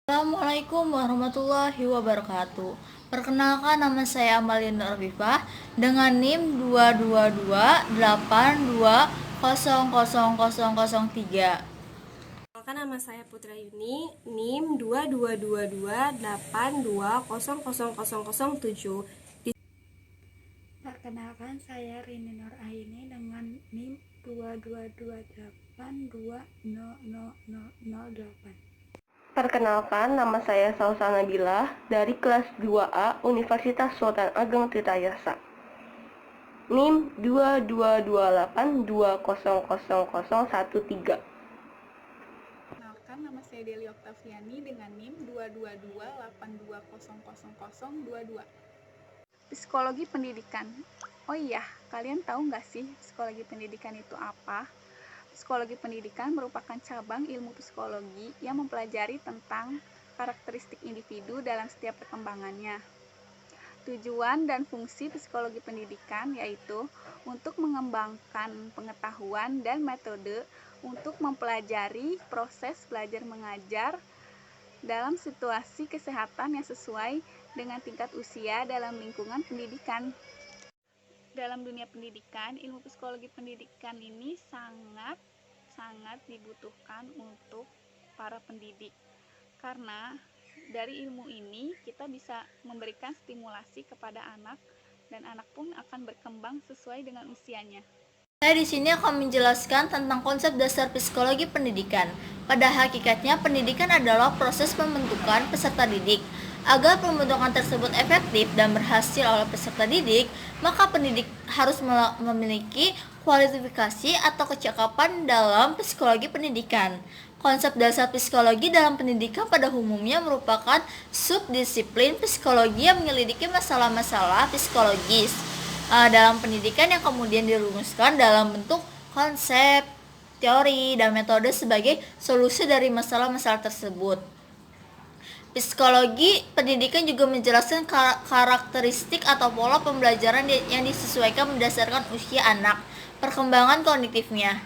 Assalamualaikum warahmatullahi wabarakatuh. Perkenalkan, nama saya Amalia Nur Afifah dengan NIM 2228282000003. Perkenalkan, nama saya Putra Yuni, NIM 222282800007. Perkenalkan, saya Rini Nur Aini dengan NIM 2228200008. Perkenalkan, nama saya Sausa Nabila dari kelas 2A Universitas Sultan Ageng Tirtayasa. NIM 2228200013. Perkenalkan, nama saya Deli Oktaviani dengan NIM 22282000022. Psikologi pendidikan. Oh iya, kalian tahu nggak sih psikologi pendidikan itu apa? Psikologi pendidikan merupakan cabang ilmu psikologi yang mempelajari tentang karakteristik individu dalam setiap perkembangannya. Tujuan dan fungsi psikologi pendidikan yaitu untuk mengembangkan pengetahuan dan metode untuk mempelajari proses belajar mengajar dalam situasi kesehatan yang sesuai dengan tingkat usia dalam lingkungan pendidikan. Dalam dunia pendidikan, ilmu psikologi pendidikan ini sangat dibutuhkan untuk para pendidik. Karena dari ilmu ini kita bisa memberikan stimulasi kepada anak dan anak pun akan berkembang sesuai dengan usianya. Saya di sini akan menjelaskan tentang konsep dasar psikologi pendidikan. Pada hakikatnya, pendidikan adalah proses pembentukan peserta didik. Agar pembentukan tersebut efektif dan berhasil oleh peserta didik, maka pendidik harus memiliki kualifikasi atau kecakapan dalam psikologi pendidikan. Konsep dasar psikologi dalam pendidikan pada umumnya merupakan subdisiplin psikologi yang menyelidiki masalah-masalah psikologis dalam pendidikan yang kemudian dirumuskan dalam bentuk konsep, teori, dan metode sebagai solusi dari masalah-masalah tersebut. Psikologi pendidikan juga menjelaskan karakteristik atau pola pembelajaran yang disesuaikan berdasarkan usia anak, perkembangan kognitifnya.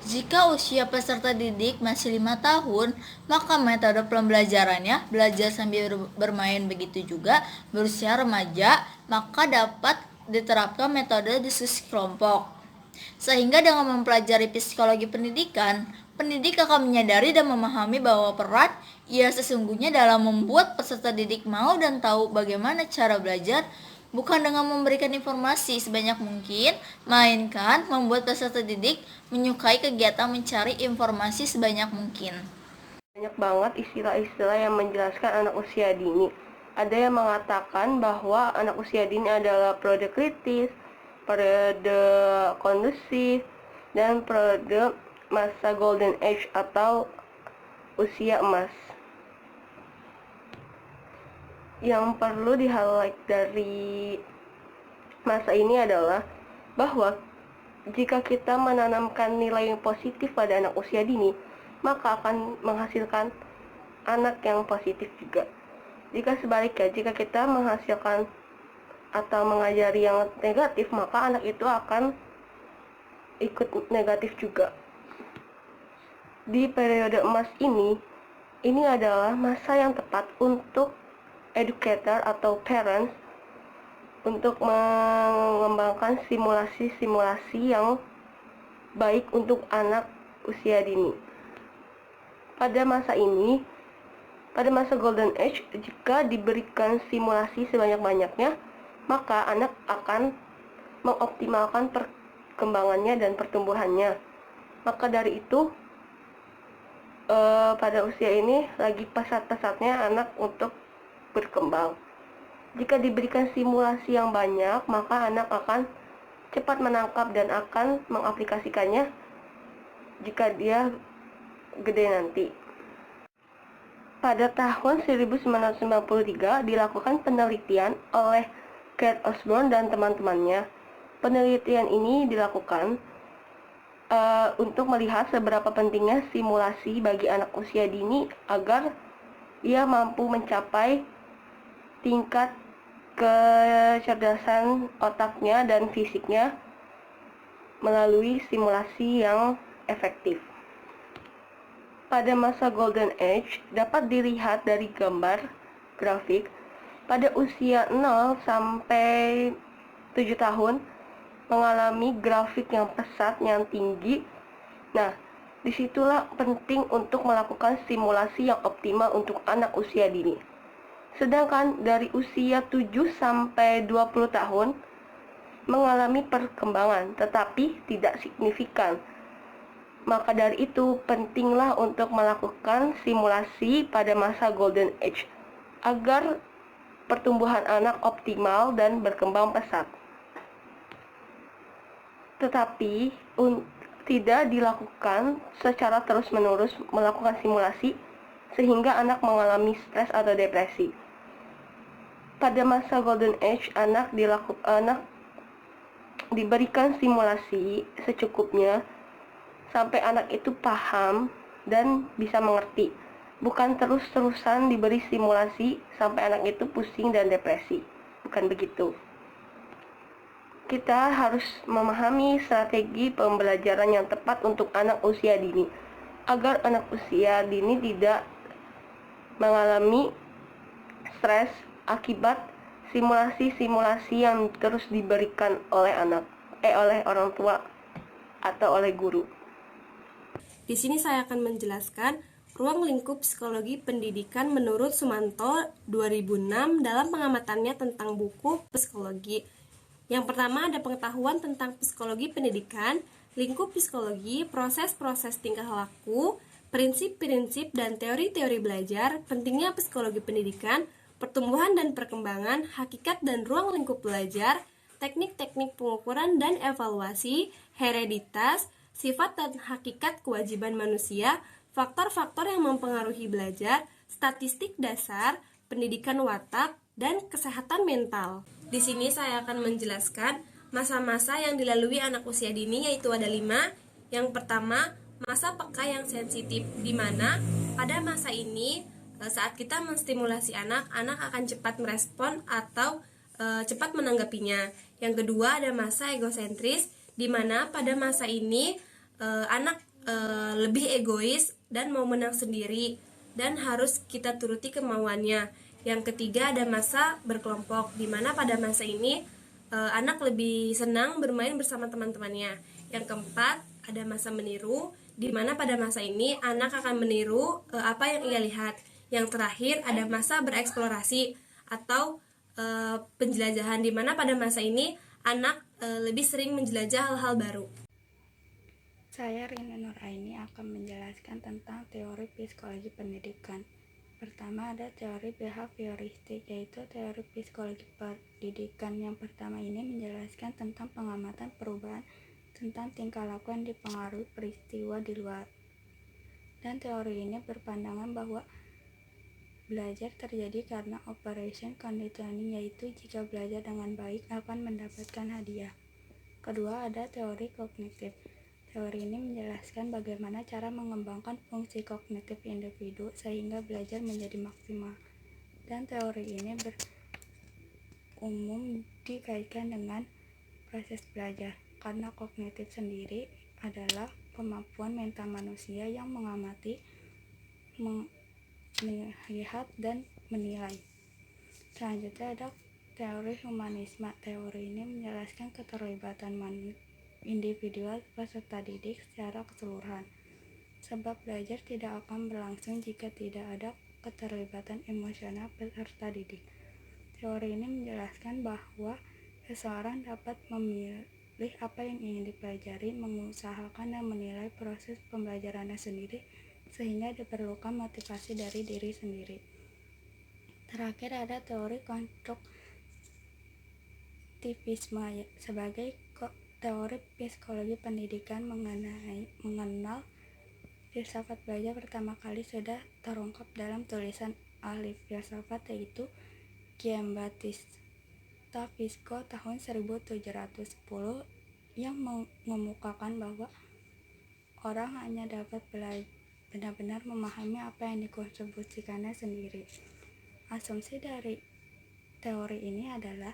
Jika usia peserta didik masih 5 tahun, maka metode pembelajarannya belajar sambil bermain. Begitu juga berusia remaja, maka dapat diterapkan metode diskusi kelompok. Sehingga dengan mempelajari psikologi pendidikan, pendidik akan menyadari dan memahami bahwa peran ia sesungguhnya dalam membuat peserta didik mau dan tahu bagaimana cara belajar, bukan dengan memberikan informasi sebanyak mungkin, melainkan membuat peserta didik menyukai kegiatan mencari informasi sebanyak mungkin. Banyak banget istilah-istilah yang menjelaskan anak usia dini. Ada yang mengatakan bahwa anak usia dini adalah periode kritis, periode kondusif, dan periode masa golden age atau usia emas. Yang perlu di-highlight dari masa ini adalah bahwa jika kita menanamkan nilai yang positif pada anak usia dini, maka akan menghasilkan anak yang positif juga. Jika sebaliknya, jika kita menghasilkan atau mengajari yang negatif, maka anak itu akan ikut negatif juga. Di periode emas ini adalah masa yang tepat untuk educator atau parents untuk mengembangkan simulasi-simulasi yang baik untuk anak usia dini. Pada masa golden age, jika diberikan simulasi sebanyak-banyaknya, maka anak akan mengoptimalkan perkembangannya dan pertumbuhannya. Maka dari itu, pada usia ini lagi pesat-pesatnya anak untuk berkembang. Jika diberikan simulasi yang banyak, maka anak akan cepat menangkap dan akan mengaplikasikannya jika dia gede nanti. Pada tahun 1993 dilakukan penelitian oleh Kate Osborne dan teman-temannya. Penelitian ini dilakukan untuk melihat seberapa pentingnya simulasi bagi anak usia dini agar ia mampu mencapai tingkat kecerdasan otaknya dan fisiknya melalui simulasi yang efektif. pada masa Golden Age dapat dilihat dari gambar grafik. Pada usia 0 sampai 7 tahun mengalami grafik yang pesat yang tinggi. Nah, disitulah penting untuk melakukan stimulasi yang optimal untuk anak usia dini. Sedangkan dari usia 7 sampai 20 tahun mengalami perkembangan tetapi tidak signifikan. Maka dari itu, pentinglah untuk melakukan simulasi pada masa Golden Age agar pertumbuhan anak optimal dan berkembang pesat. Tetapi tidak dilakukan secara terus-menerus melakukan simulasi sehingga anak mengalami stres atau depresi. Pada masa Golden Age, anak diberikan simulasi secukupnya sampai anak itu paham dan bisa mengerti. Bukan terus-terusan diberi simulasi sampai anak itu pusing dan depresi. Bukan begitu. Kita harus memahami strategi pembelajaran yang tepat untuk anak usia dini, agar anak usia dini tidak mengalami stres akibat simulasi-simulasi yang terus diberikan oleh oleh orang tua atau oleh guru. Di sini saya akan menjelaskan ruang lingkup psikologi pendidikan menurut Sumanto 2006 dalam pengamatannya tentang buku psikologi. Yang pertama ada pengetahuan tentang psikologi pendidikan, lingkup psikologi, proses-proses tingkah laku, prinsip-prinsip dan teori-teori belajar, pentingnya psikologi pendidikan, pertumbuhan dan perkembangan, hakikat dan ruang lingkup belajar, teknik-teknik pengukuran dan evaluasi, hereditas, sifat dan hakikat kewajiban manusia, faktor-faktor yang mempengaruhi belajar, statistik dasar, pendidikan watak, dan kesehatan mental. Di sini saya akan menjelaskan masa-masa yang dilalui anak usia dini, yaitu ada 5. Yang pertama, masa peka yang sensitif, di mana pada masa ini saat kita menstimulasi anak akan cepat merespon atau cepat menanggapinya. Yang kedua ada masa egosentris, di mana pada masa ini anak lebih egois dan mau menang sendiri dan harus kita turuti kemauannya. Yang ketiga ada masa berkelompok, di mana pada masa ini anak lebih senang bermain bersama teman-temannya. Yang keempat ada masa meniru, di mana pada masa ini anak akan meniru apa yang ia lihat. Yang terakhir ada masa bereksplorasi atau penjelajahan, di mana pada masa ini anak lebih sering menjelajah hal-hal baru. Saya Rina Nuraini akan menjelaskan tentang teori psikologi pendidikan. Pertama ada teori behavioristik, yaitu teori psikologi pendidikan. Yang pertama ini menjelaskan tentang pengamatan perubahan tentang tingkah laku yang dipengaruhi peristiwa di luar. Dan teori ini berpandangan bahwa belajar terjadi karena operation conditioning, yaitu jika belajar dengan baik akan mendapatkan hadiah. Kedua ada teori kognitif. Teori ini menjelaskan bagaimana cara mengembangkan fungsi kognitif individu sehingga belajar menjadi maksimal. Dan teori ini berumum dikaitkan dengan proses belajar, karena kognitif sendiri adalah kemampuan mental manusia yang mengamati, melihat, dan menilai. Selanjutnya ada teori humanisme. Teori ini menjelaskan keterlibatan individual peserta didik secara keseluruhan, sebab belajar tidak akan berlangsung jika tidak ada keterlibatan emosional peserta didik. Teori ini menjelaskan bahwa seseorang dapat memilih apa yang ingin dipelajari, mengusahakan dan menilai proses pembelajarannya sendiri, sehingga diperlukan motivasi dari diri sendiri. Terakhir ada teori konstruktivisme sebagai teori psikologi pendidikan mengenal filsafat belajar pertama kali sudah terungkap dalam tulisan ahli filsafat, yaitu Giambattista Vico tahun 1710, yang mengemukakan bahwa orang hanya dapat benar-benar memahami apa yang dikontribusikannya sendiri. Asumsi dari teori ini adalah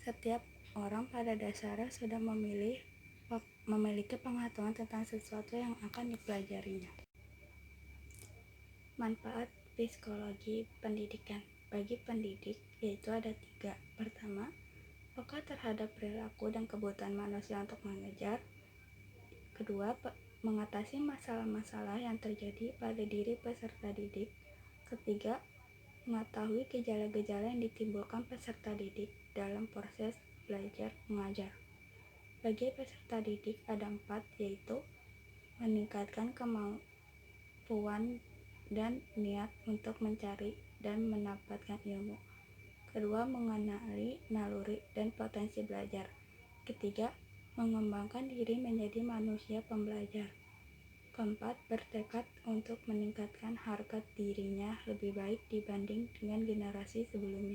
setiap orang pada dasarnya sudah memiliki pengetahuan tentang sesuatu yang akan dipelajarinya. Manfaat psikologi pendidikan bagi pendidik yaitu ada 3. Pertama, peka terhadap perilaku dan kebutuhan manusia untuk mengejar. Kedua, mengatasi masalah-masalah yang terjadi pada diri peserta didik. Ketiga, mengetahui gejala-gejala yang ditimbulkan peserta didik dalam proses belajar mengajar. Bagi peserta didik ada 4, yaitu meningkatkan kemampuan dan niat untuk mencari dan mendapatkan ilmu. Kedua, mengenali naluri dan potensi belajar. Ketiga, mengembangkan diri menjadi manusia pembelajar. Keempat, bertekad untuk meningkatkan harkat dirinya lebih baik dibanding dengan generasi sebelumnya.